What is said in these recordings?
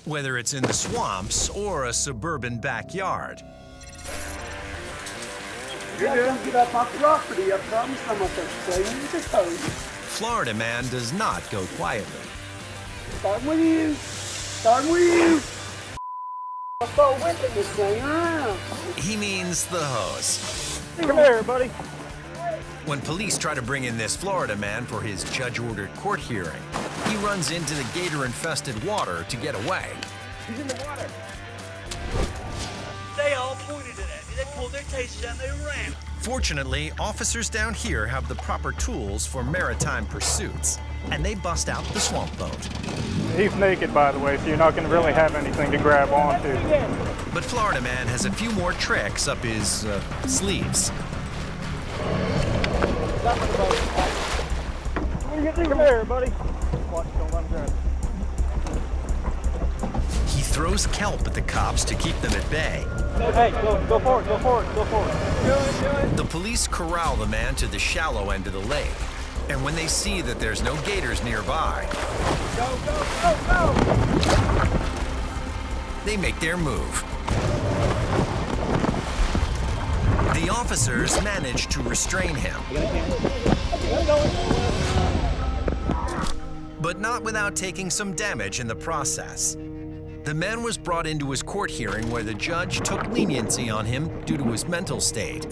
whether it's in the swamps or a suburban backyard. You're gonna get up off property. I promise I'm not going to tell you. Florida man does not go quietly. Start with you. Start with you. I'll start whipping this thing around. He means the hose. Come here, buddy. When police try to bring in this Florida man for his judge-ordered court hearing, he runs into the gator-infested water to get away. He's in the water. They all pointed at it. They pulled their tasers out and they ran. Fortunately, officers down here have the proper tools for maritime pursuits, and they bust out the swamp boat. He's naked, by the way, so you're not going to really have anything to grab onto. But Florida man has a few more tricks up his sleeves. Come here, buddy. Watch, don't let him grab it. He throws kelp at the cops to keep them at bay. Hey, go for it, go for it, go for it. The police corral the man to the shallow end of the lake. And when they see that there's no gators nearby, they make their move. The officers manage to restrain him. But not without taking some damage in the process. The man was brought into his court hearing where the judge took leniency on him due to his mental state.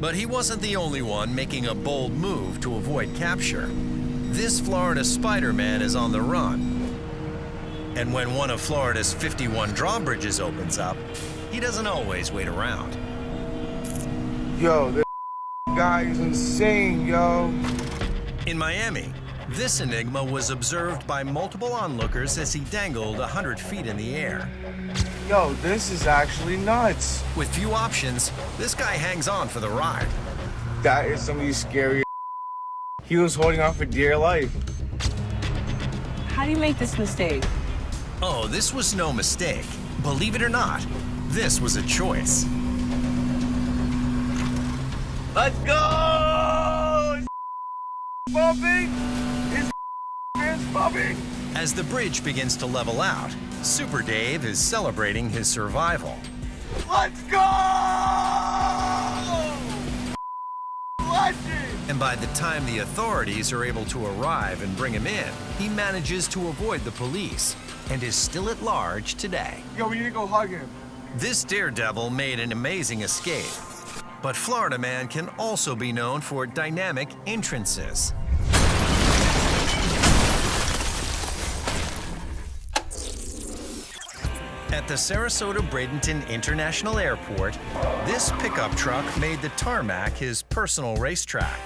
But he wasn't the only one making a bold move to avoid capture. This Florida Spider-Man is on the run. And when one of Florida's 51 drawbridges opens up, he doesn't always wait around. Yo, this guy is insane, yo. In Miami, this enigma was observed by multiple onlookers as he dangled 100 feet in the air. Yo, this is actually nuts. With few options, this guy hangs on for the ride. That is some of these scary. He was holding on for dear life. How do you make this mistake? Oh, this was no mistake. Believe it or not, this was a choice. Let's go! Bumping! His is bumping! As the bridge begins to level out, Super Dave is celebrating his survival. Let's go! Legend! And by the time the authorities are able to arrive and bring him in, he manages to avoid the police and is still at large today. Yo, we need to go hug him. This daredevil made an amazing escape. But Florida man can also be known for dynamic entrances. At the Sarasota-Bradenton International Airport, this pickup truck made the tarmac his personal racetrack.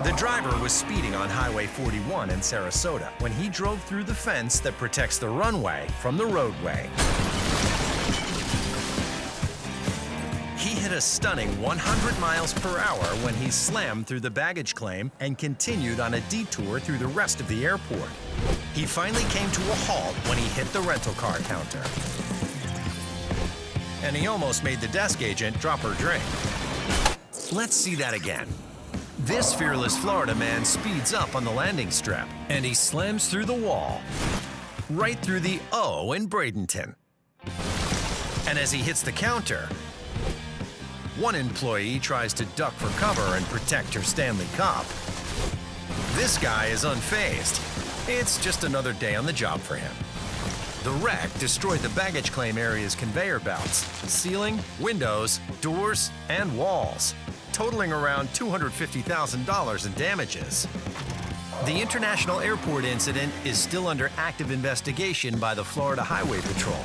The driver was speeding on Highway 41 in Sarasota when he drove through the fence that protects the runway from the roadway. He hit a stunning 100 miles per hour when he slammed through the baggage claim and continued on a detour through the rest of the airport. He finally came to a halt when he hit the rental car counter. And he almost made the desk agent drop her drink. Let's see that again. This fearless Florida man speeds up on the landing strip, and he slams through the wall, right through the O in Bradenton. And as he hits the counter, one employee tries to duck for cover and protect her Stanley Cup. This guy is unfazed. It's just another day on the job for him. The wreck destroyed the baggage claim area's conveyor belts, ceiling, windows, doors, and walls, totaling around $250,000 in damages. The International Airport incident is still under active investigation by the Florida Highway Patrol.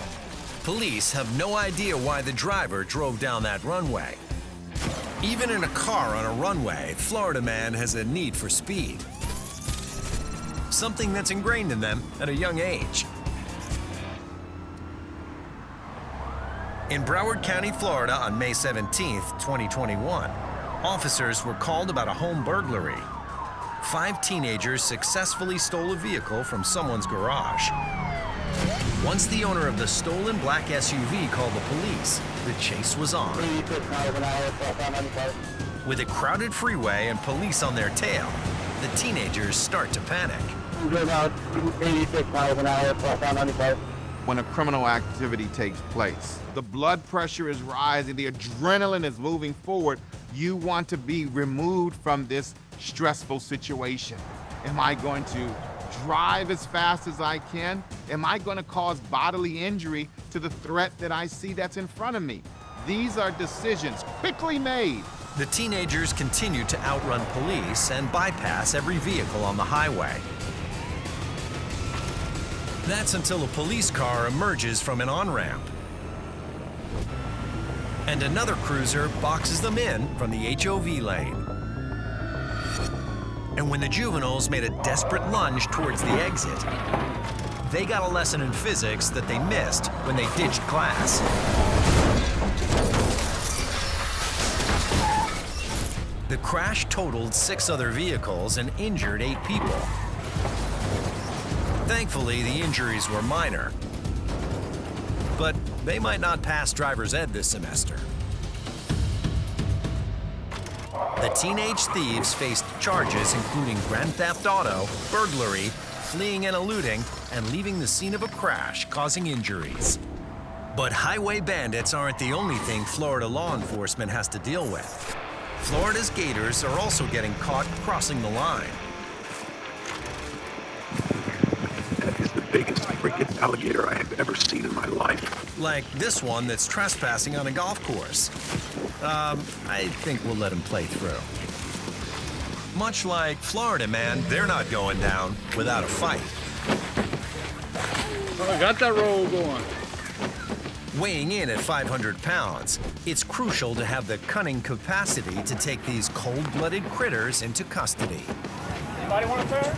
Police have no idea why the driver drove down that runway. Even in a car on a runway, Florida man has a need for speed. Something that's ingrained in them at a young age. In Broward County, Florida on May 17, 2021, officers were called about a home burglary. 5 teenagers successfully stole a vehicle from someone's garage. Once the owner of the stolen black SUV called the police, the chase was on. With a crowded freeway and police on their tail, the teenagers start to panic. when a criminal activity takes place. The blood pressure is rising, the adrenaline is moving forward. You want to be removed from this stressful situation. Am I going to drive as fast as I can? Am I going to cause bodily injury to the threat that I see that's in front of me? These are decisions quickly made. The teenagers continue to outrun police and bypass every vehicle on the highway. That's until a police car emerges from an on-ramp. And another cruiser boxes them in from the HOV lane. And when the juveniles made a desperate lunge towards the exit, they got a lesson in physics that they missed when they ditched class. The crash totaled 6 other vehicles and injured 8 people. Thankfully, the injuries were minor, but they might not pass driver's ed this semester. The teenage thieves faced charges including grand theft auto, burglary, fleeing and eluding, and leaving the scene of a crash causing injuries. But highway bandits aren't the only thing Florida law enforcement has to deal with. Florida's gators are also getting caught crossing the line. That is the biggest freaking alligator I have ever seen in my life. Like this one that's trespassing on a golf course. I think we'll let him play through. Much like Florida Man, they're not going down without a fight. I got that roll going. Weighing in at 500 pounds, it's crucial to have the cunning capacity to take these cold-blooded critters into custody. Anybody want a pair?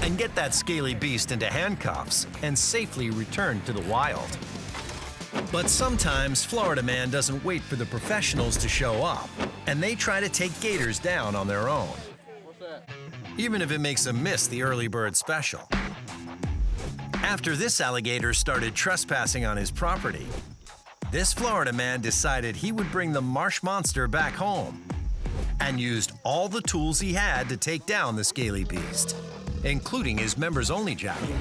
And get that scaly beast into handcuffs and safely return to the wild. But sometimes Florida Man doesn't wait for the professionals to show up, and they try to take gators down on their own. Even if it makes them miss the early bird special. After this alligator started trespassing on his property, this Florida man decided he would bring the marsh monster back home and used all the tools he had to take down the scaly beast, including his members-only jacket.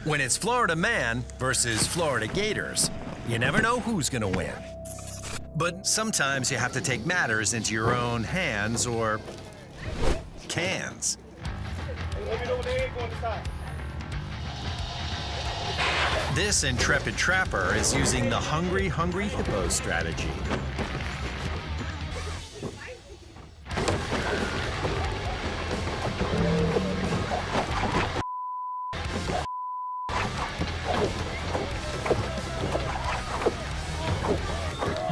When it's Florida Man versus Florida Gators, you never know who's gonna win. But sometimes you have to take matters into your own hands or cans. This intrepid trapper is using the hungry, hungry hippo strategy.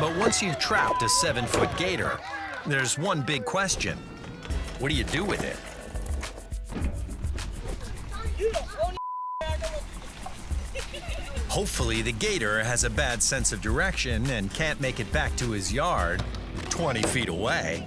But once you've trapped a 7-foot gator, there's one big question. What do you do with it? Hopefully the gator has a bad sense of direction and can't make it back to his yard 20 feet away.